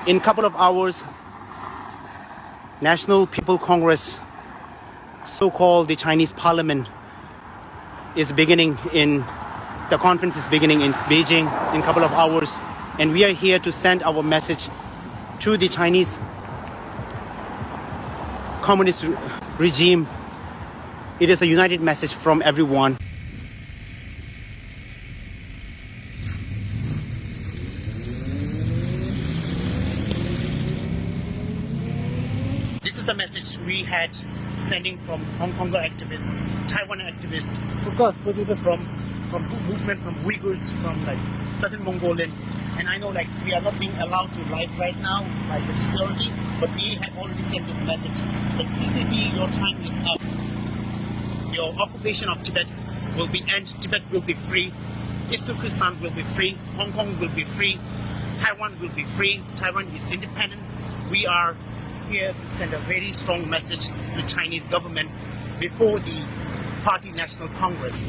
In a couple of hours, National People Congress, so-called the Chinese Parliament, is beginning in, the conference is beginning in Beijing in a couple of hours. And we are here to send our message to the Chinese communist regime. It is a united message from everyone. This is the message we had sending from Hong Kong activists, Taiwan activists, of course, from movement, from Uyghurs, from like southern Mongolian. And I know like we are not being allowed to live right now by the security, but we have already sent this message that CCP, your time is up. Your occupation of Tibet will be end. Tibet will be free. East Turkestan will be free. Hong Kong will be free. Taiwan will be free. Taiwan is independent. We are here to send a very strong message to Chinese government before the Party National Congress.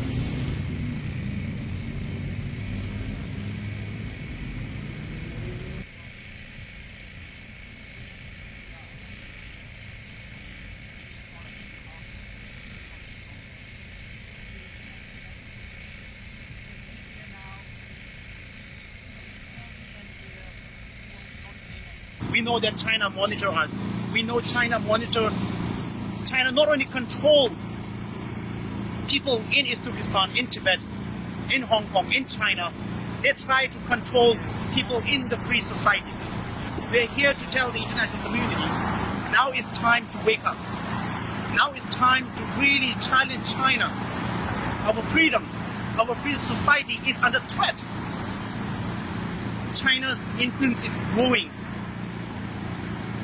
We know that China monitor us. We know China not only control people in East Turkestan, in Tibet, in Hong Kong, in China, they try to control people in the free society. We're here to tell the international community, now is time to wake up. Now is time to really challenge China. Our freedom, our free society is under threat. China's influence is growing.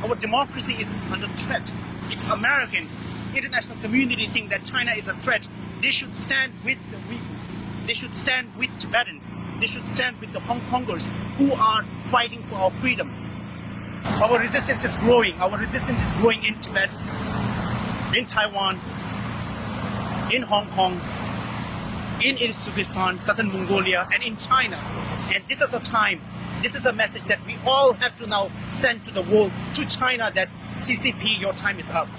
Our democracy is under threat. If American international community think that China is a threat, they should stand with the Uyghurs. They should stand with Tibetans. They should stand with the Hong Kongers who are fighting for our freedom. Our resistance is growing. Our resistance is growing in Tibet, in Taiwan, in Hong Kong, in East Turkestan, southern Mongolia, and in China. And this is a time, this is a message that we all have to now send to the world, to China, that CCP, your time is up.